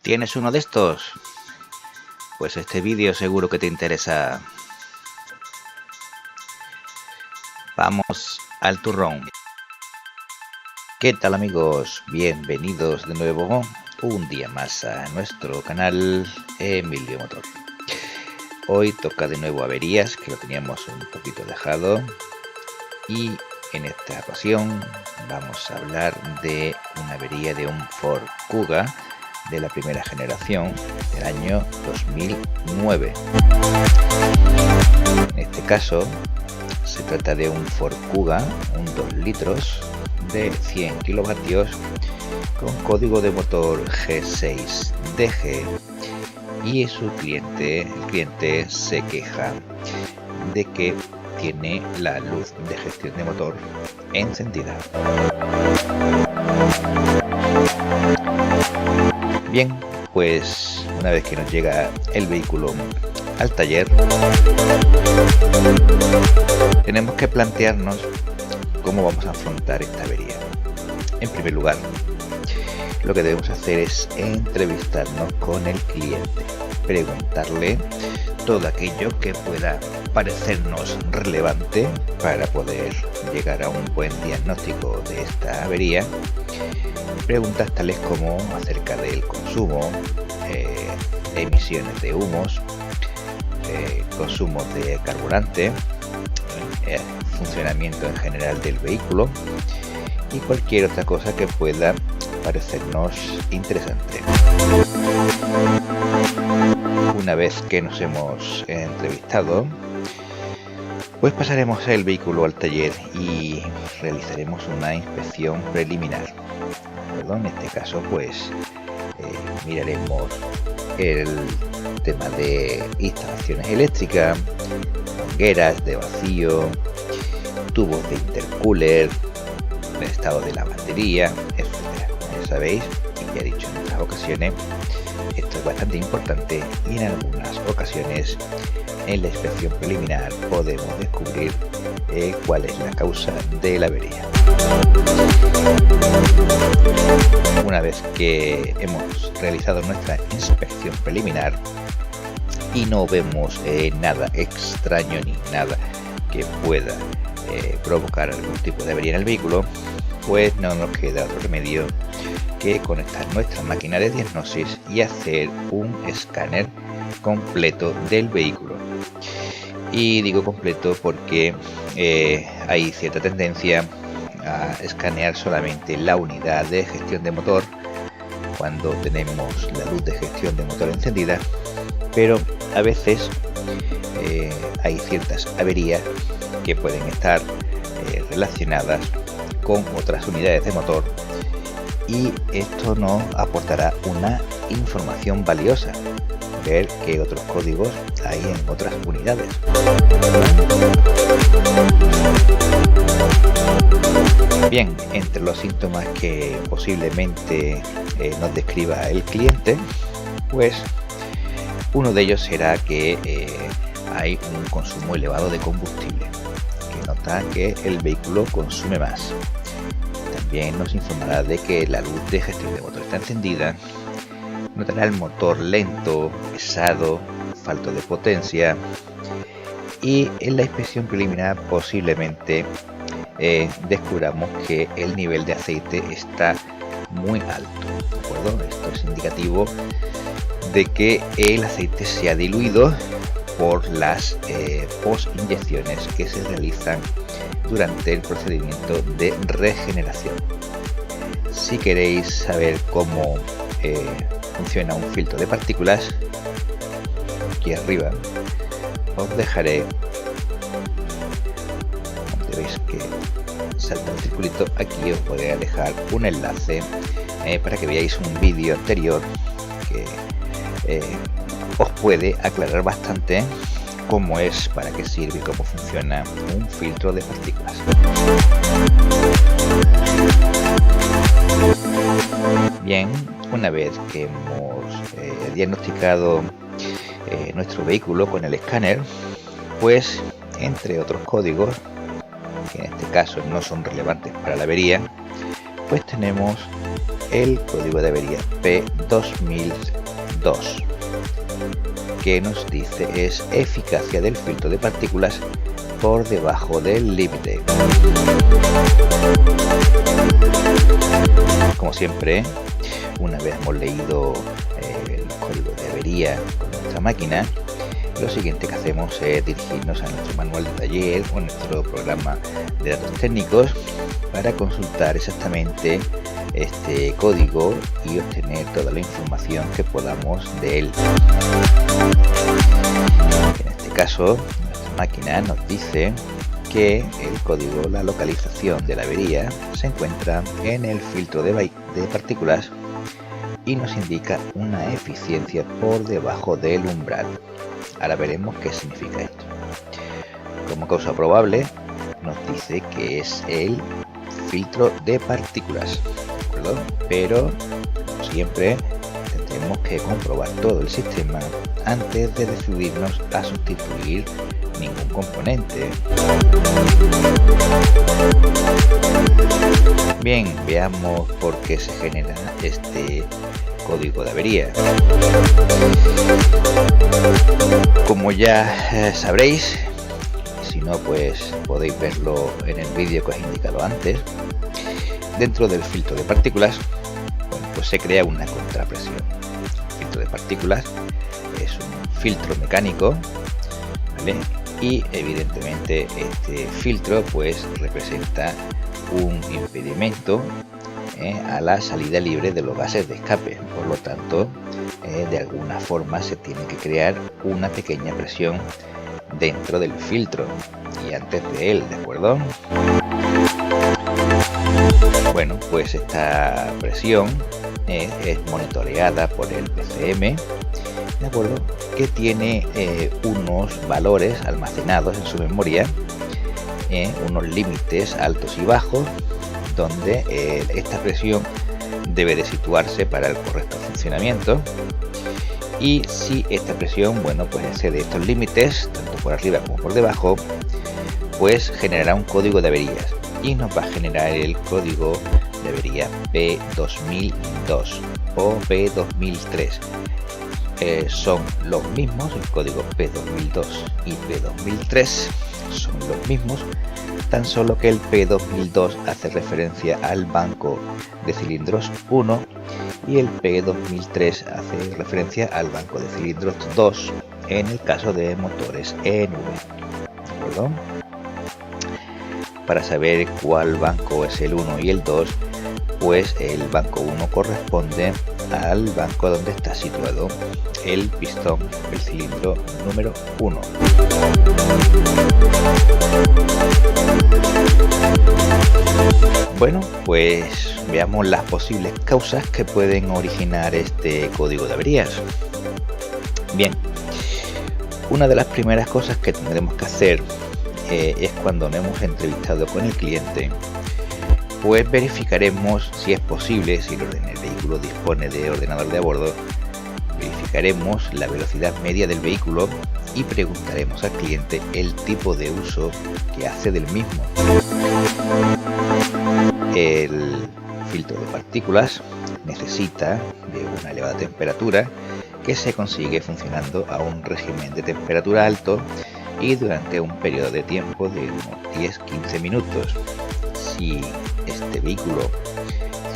¿Tienes uno de estos? Pues este vídeo seguro que te interesa. Vamos al turrón. ¿Qué tal, amigos? Bienvenidos de nuevo un día más a nuestro canal Emilio Motor. Hoy toca de nuevo averías, que lo teníamos un poquito dejado, y en esta ocasión vamos a hablar de una avería de un Ford Kuga de la primera generación del año 2009. En este caso se trata de un Ford Kuga, un 2 litros de 100 kilovatios con código de motor G6DG, y el cliente se queja de que tiene la luz de gestión de motor encendida. Bien, pues una vez que nos llega el vehículo al taller, tenemos que plantearnos cómo vamos a afrontar esta avería. En primer lugar, lo que debemos hacer es entrevistarnos con el cliente, preguntarle todo aquello que pueda parecernos relevante para poder llegar a un buen diagnóstico de esta avería. Preguntas tales como acerca del consumo, emisiones de humos, consumo de carburante, funcionamiento en general del vehículo y cualquier otra cosa que pueda parecernos interesante. Una vez que nos hemos entrevistado, pues pasaremos el vehículo al taller y realizaremos una inspección preliminar. En este caso, pues miraremos el tema de instalaciones eléctricas, mangueras de vacío, tubos de intercooler, el estado de la batería, etcétera. Como ya sabéis, y ya he dicho en otras ocasiones, esto es bastante importante, y en algunas ocasiones en la inspección preliminar podemos descubrir cuál es la causa de la avería. Una vez que hemos realizado nuestra inspección preliminar y no vemos nada extraño ni nada que pueda provocar algún tipo de avería en el vehículo, pues no nos queda otro remedio que conectar nuestra máquina de diagnosis y hacer un escáner completo del vehículo. Y digo completo porque hay cierta tendencia a escanear solamente la unidad de gestión de motor cuando tenemos la luz de gestión de motor encendida, pero a veces hay ciertas averías que pueden estar relacionadas con otras unidades de motor, y esto nos aportará una información valiosa, ver qué otros códigos hay en otras unidades. Bien, entre los síntomas que posiblemente nos describa el cliente, pues uno de ellos será que hay un consumo elevado de combustible, que nota que el vehículo consume más. También nos informará de que la luz de gestión de motor está encendida, notará el motor lento, pesado, falto de potencia, y en la inspección preliminar posiblemente descubramos que el nivel de aceite está muy alto, ¿de acuerdo? Esto es indicativo de que el aceite se ha diluido por las post-inyecciones que se realizan durante el procedimiento de regeneración. Si queréis saber cómo funciona un filtro de partículas, aquí arriba os dejaré, donde veis que salta el circulito, aquí os voy a dejar un enlace para que veáis un vídeo anterior que os puede aclarar bastante cómo es, para qué sirve y cómo funciona un filtro de partículas. Bien, una vez que hemos diagnosticado nuestro vehículo con el escáner, pues entre otros códigos, que en este caso no son relevantes para la avería, pues tenemos el código de avería P2002, que nos dice es eficacia del filtro de partículas por debajo del límite. Como siempre, una vez hemos leído el código de avería con nuestra máquina, lo siguiente que hacemos es dirigirnos a nuestro manual de taller o nuestro programa de datos técnicos para consultar exactamente este código y obtener toda la información que podamos de él. En este caso, nuestra máquina nos dice que el código, la localización de la avería se encuentra en el filtro de partículas y nos indica una eficiencia por debajo del umbral. Ahora veremos qué significa esto. Como causa probable nos dice que es el filtro de partículas, ¿de acuerdo? Pero como siempre tendremos que comprobar todo el sistema antes de decidirnos a sustituir ningún componente. Bien, veamos por qué se genera este código de avería. Como ya sabréis, si no pues podéis verlo en el vídeo que os he indicado antes, dentro del filtro de partículas, bueno, pues se crea una contrapresión. El filtro de partículas es un filtro mecánico, ¿vale? Y evidentemente este filtro pues representa un impedimento a la salida libre de los gases de escape. Por lo tanto, de alguna forma se tiene que crear una pequeña presión dentro del filtro y antes de él, ¿de acuerdo? Bueno, pues esta presión es monitoreada por el PCM, ¿de acuerdo? Que tiene unos valores almacenados en su memoria, unos límites altos y bajos, donde esta presión debe de situarse para el correcto funcionamiento. Y si esta presión, bueno, pues excede estos límites, tanto por arriba como por debajo, pues generará un código de averías y nos va a generar el código de avería P2002 o P2003. Son los mismos, el código P2002 y P2003 son los mismos, tan solo que el P2002 hace referencia al banco de cilindros 1 y el P2003 hace referencia al banco de cilindros 2 en el caso de motores ENV, ¿de acuerdo? Para saber cuál banco es el 1 y el 2, pues el banco 1 corresponde al banco donde está situado el pistón, el cilindro número 1. Bueno, pues veamos las posibles causas que pueden originar este código de averías. Bien, una de las primeras cosas que tendremos que hacer es cuando nos hemos entrevistado con el cliente, pues verificaremos si es posible, si el vehículo dispone de ordenador de a bordo, verificaremos la velocidad media del vehículo y preguntaremos al cliente el tipo de uso que hace del mismo. El filtro de partículas necesita de una elevada temperatura que se consigue funcionando a un régimen de temperatura alto y durante un periodo de tiempo de unos 10-15 minutos. Si este vehículo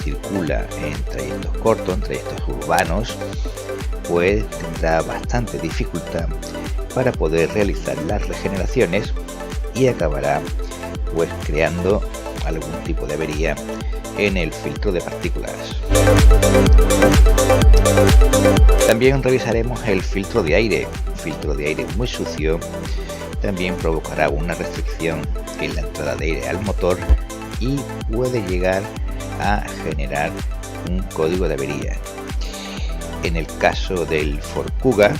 circula en trayectos cortos, en trayectos urbanos, pues tendrá bastante dificultad para poder realizar las regeneraciones y acabará pues creando algún tipo de avería en el filtro de partículas. También revisaremos el filtro de aire. Un filtro de aire muy sucio también provocará una restricción en la entrada de aire al motor y puede llegar a generar un código de avería. En el caso del Ford Kuga,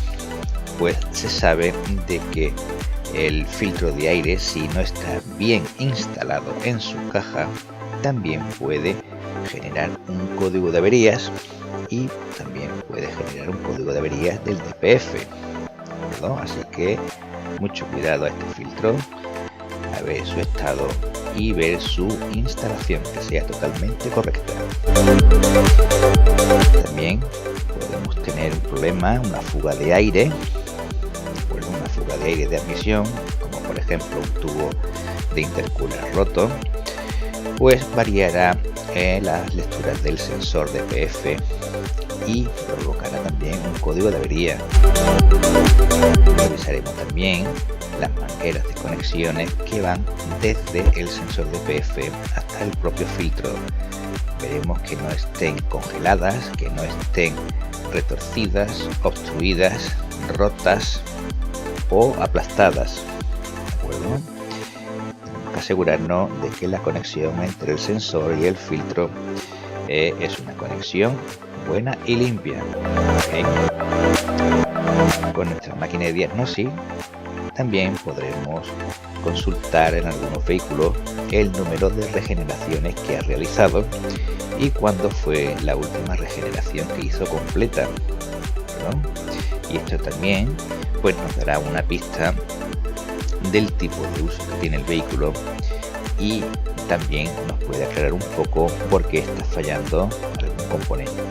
pues se sabe de que el filtro de aire, si no está bien instalado en su caja, también puede generar un código de averías y también puede generar un código de averías del DPF, ¿no? Así que mucho cuidado a este filtro, a ver su estado y ver su instalación, que sea totalmente correcta. También podemos tener un problema, una fuga de aire, una fuga de aire de admisión, como por ejemplo un tubo de intercooler roto, pues variará las lecturas del sensor DPF y provocará también un código de avería. Revisaremos también las mangueras de conexiones que van desde el sensor DPF hasta el propio filtro. Veremos que no estén congeladas, que no estén retorcidas, obstruidas, rotas o aplastadas. ¿De acuerdo? Tenemos que asegurarnos de que la conexión entre el sensor y el filtro es una conexión buena y limpia. ¿Okay? Con nuestra máquina de diagnosis también podremos consultar en algunos vehículos el número de regeneraciones que ha realizado y cuándo fue la última regeneración que hizo completa, ¿no? Y esto también pues nos dará una pista del tipo de uso que tiene el vehículo y también nos puede aclarar un poco por qué está fallando algún componente.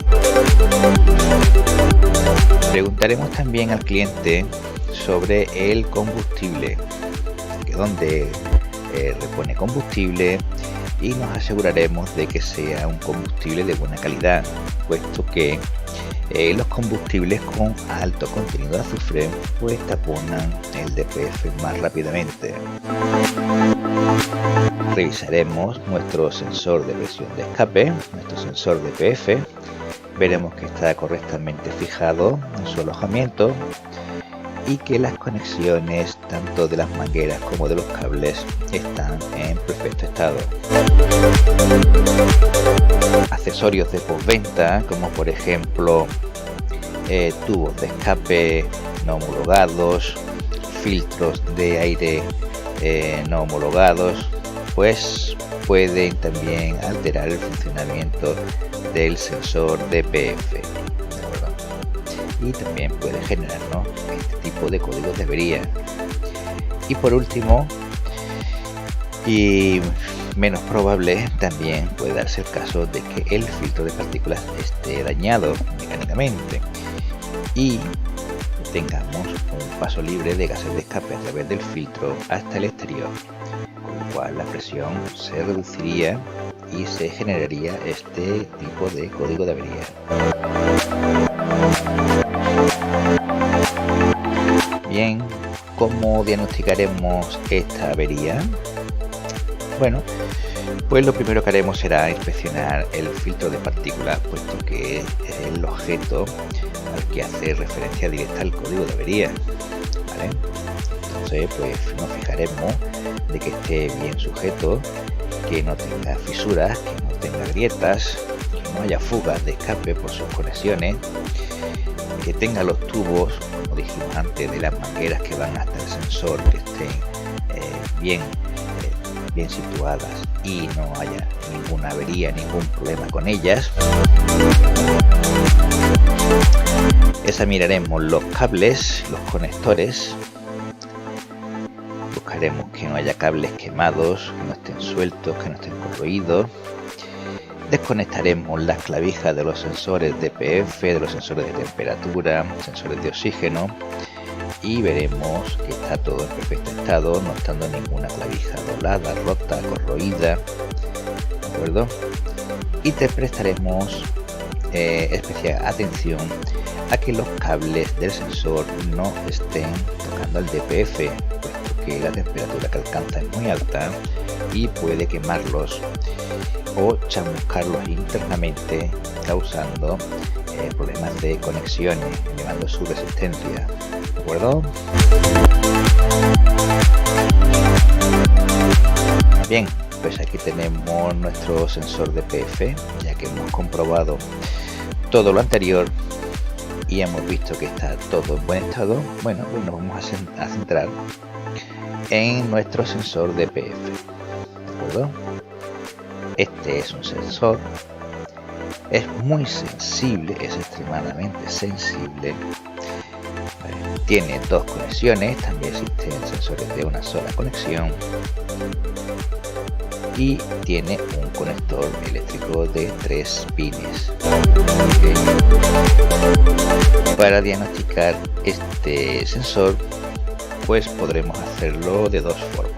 Preguntaremos también al cliente sobre el combustible, que donde repone combustible, y nos aseguraremos de que sea un combustible de buena calidad, puesto que los combustibles con alto contenido de azufre pues taponan el DPF más rápidamente. Revisaremos nuestro sensor de presión de escape, nuestro sensor DPF. Veremos que está correctamente fijado en su alojamiento y que las conexiones tanto de las mangueras como de los cables están en perfecto estado. Accesorios de postventa, como por ejemplo tubos de escape no homologados, filtros de aire no homologados, pues pueden también alterar el funcionamiento del sensor DPF, ¿de acuerdo? Y también puede generarnos este tipo de códigos de avería. Y por último, y menos probable, también puede darse el caso de que el filtro de partículas esté dañado mecánicamente y tengamos un paso libre de gases de escape a través del filtro hasta el exterior, con lo cual la presión se reduciría y se generaría este tipo de código de avería. Bien, ¿cómo diagnosticaremos esta avería? Bueno, pues lo primero que haremos será inspeccionar el filtro de partículas, puesto que es el objeto al que hace referencia directa al código de avería, ¿vale? Entonces, pues nos fijaremos de que esté bien sujeto, que no tenga fisuras, que no tenga grietas, que no haya fugas de escape por sus conexiones, que tenga los tubos, como dijimos antes, de las mangueras que van hasta el sensor, que estén bien situadas y no haya ninguna avería, ningún problema con ellas. Examinaremos los cables, los conectores. Buscaremos que no haya cables quemados, que no estén sueltos, que no estén corroídos. Desconectaremos las clavijas de los sensores DPF, de los sensores de temperatura, sensores de oxígeno, y veremos que está todo en perfecto estado, no estando ninguna clavija doblada, rota, corroída, ¿de acuerdo? Y te prestaremos especial atención a que los cables del sensor no estén tocando al DPF, puesto que la temperatura que alcanza es muy alta y puede quemarlos o chamuscarlos internamente, causando problemas de conexiones, elevando su resistencia, ¿de acuerdo? Bien, pues aquí tenemos nuestro sensor DPF, ya que hemos comprobado todo lo anterior y hemos visto que está todo en buen estado. Bueno, pues nos vamos a centrar en nuestro sensor DPF, ¿de acuerdo? Este es un sensor, es muy sensible, es extremadamente sensible. Tiene dos conexiones, también existen sensores de una sola conexión. y tiene un conector eléctrico de 3 pines. Para diagnosticar este sensor, pues podremos hacerlo de dos formas.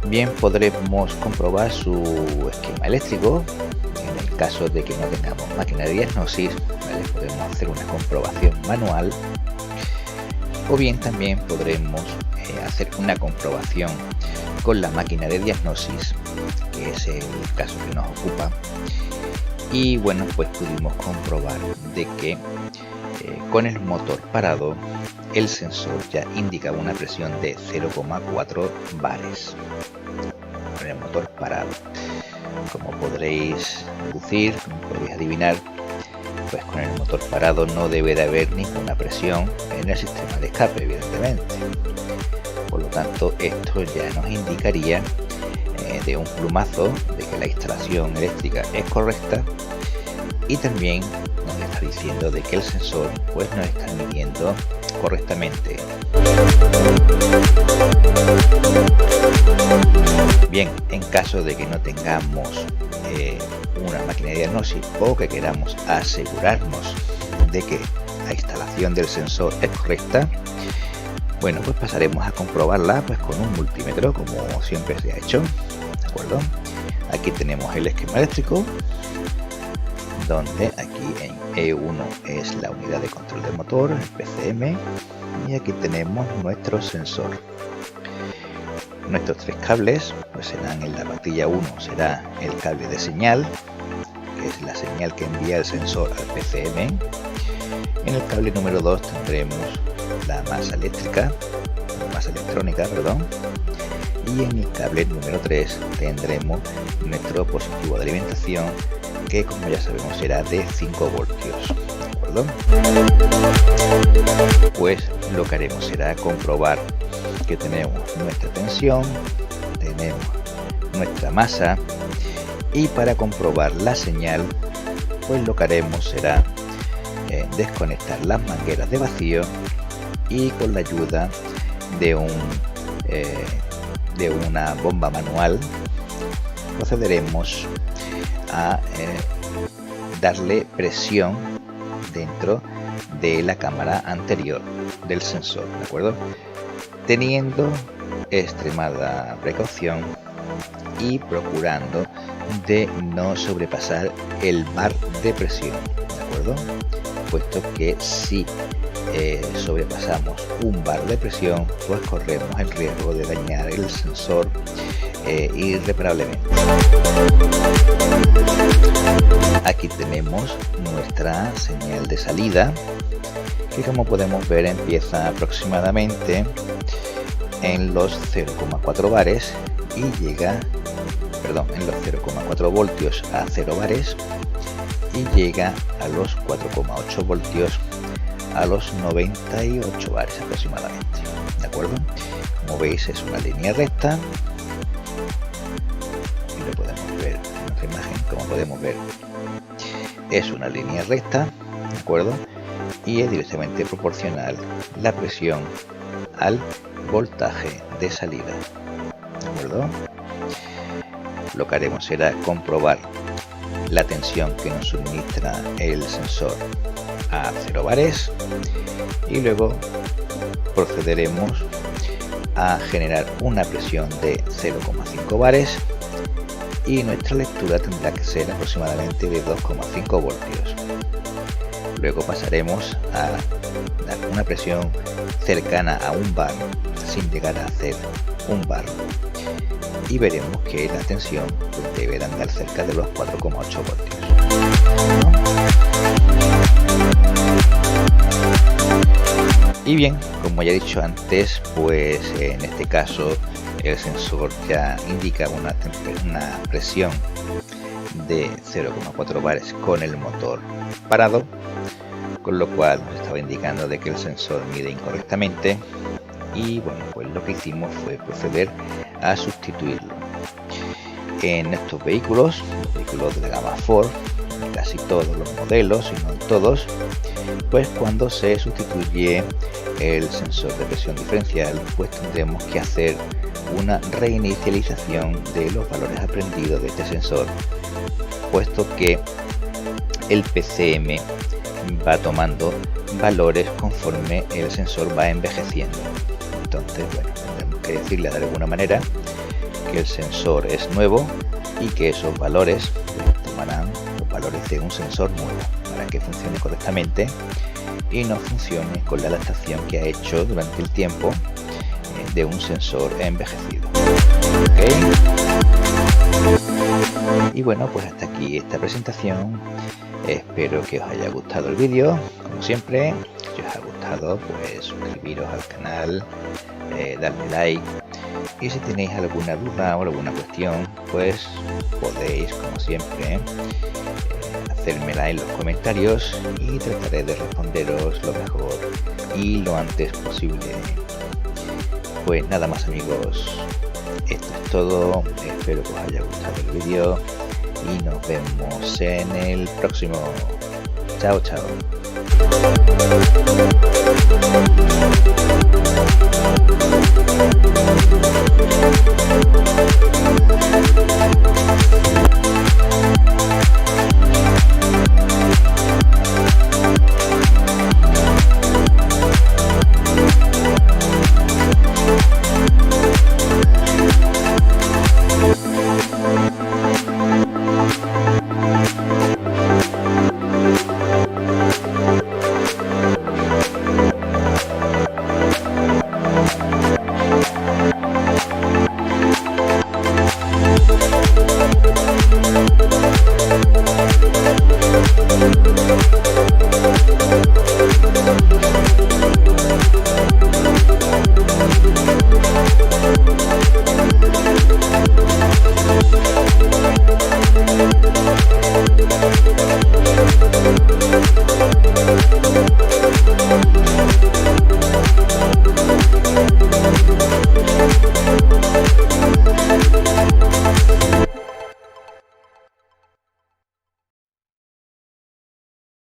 Bien, podremos comprobar su esquema eléctrico. En el caso de que no tengamos máquina de diagnosis, ¿vale? Podemos hacer una comprobación manual, o bien también podremos hacer una comprobación con la máquina de diagnosis, que es el caso que nos ocupa. Y bueno, pues pudimos comprobar de que con el motor parado el sensor ya indica una presión de 0,4 bares con el motor parado. Como podréis deducir, como podréis adivinar, pues con el motor parado no debe de haber ninguna presión en el sistema de escape, evidentemente. Por lo tanto, esto ya nos indicaría de un plumazo de que la instalación eléctrica es correcta, y también nos está diciendo de que el sensor pues nos está midiendo correctamente. Bien, en caso de que no tengamos una máquina de diagnosis o que queramos asegurarnos de que la instalación del sensor es correcta, bueno, pues pasaremos a comprobarla pues con un multímetro, como siempre se ha hecho, ¿de acuerdo? Aquí tenemos el esquema eléctrico, donde aquí en E1 es la unidad de control del motor, el PCM, y aquí tenemos nuestro sensor. Nuestros tres cables pues serán: en la patilla 1 será el cable de señal, que es la señal que envía el sensor al PCM. En el cable número 2 tendremos la masa electrónica, y en el cable número 3 tendremos nuestro positivo de alimentación, que como ya sabemos será de 5 voltios, ¿de acuerdo? Pues lo que haremos será comprobar que tenemos nuestra tensión, tenemos nuestra masa, y para comprobar la señal, pues lo que haremos será desconectar las mangueras de vacío, y con la ayuda de una bomba manual procederemos a darle presión dentro de la cámara anterior del sensor, ¿de acuerdo? Teniendo extremada precaución y procurando de no sobrepasar el bar de presión, ¿de acuerdo? Puesto que si sobrepasamos un bar de presión, pues corremos el riesgo de dañar el sensor irreparablemente. Aquí tenemos nuestra señal de salida, que como podemos ver empieza aproximadamente en los 0,4 bares y llega, en los 0,4 voltios a 0 bares, y llega a los 4,8 voltios a los 98 bares aproximadamente, ¿de acuerdo? Como veis, es una línea recta, y lo podemos ver en otra imagen. Como podemos ver, es una línea recta, ¿de acuerdo? Y es directamente proporcional la presión al voltaje de salida, ¿de acuerdo? Lo que haremos será comprobar la tensión que nos suministra el sensor a 0 bares, y luego procederemos a generar una presión de 0,5 bares, y nuestra lectura tendrá que ser aproximadamente de 2,5 voltios. Luego pasaremos a dar una presión cercana a un bar sin llegar a hacer un bar, y veremos que la tensión debe de andar cerca de los 4,8 voltios. Y bien, como ya he dicho antes, pues en este caso el sensor ya indica una presión de 0,4 bares con el motor parado, con lo cual nos estaba indicando de que el sensor mide incorrectamente, y bueno, pues lo que hicimos fue proceder a sustituirlo. En estos vehículos, los vehículos de la gama Ford, en casi todos los modelos, y no en todos, pues cuando se sustituye el sensor de presión diferencial, pues tendremos que hacer una reinicialización de los valores aprendidos de este sensor, puesto que el PCM va tomando valores conforme el sensor va envejeciendo. Entonces, bueno, tenemos que decirle de alguna manera que el sensor es nuevo y que esos valores tomarán los valores de un sensor nuevo para que funcione correctamente y no funcione con la adaptación que ha hecho durante el tiempo de un sensor envejecido. ¿Okay? Y bueno, pues hasta aquí esta presentación. Espero que os haya gustado el vídeo. Como siempre, si os ha gustado, pues suscribiros al canal, darle like, y si tenéis alguna duda o alguna cuestión, pues podéis, como siempre, hacérmela en los comentarios y trataré de responderos lo mejor y lo antes posible. Pues nada más, amigos, esto es todo. Espero que os haya gustado el vídeo y nos vemos en el próximo. Chao, chao.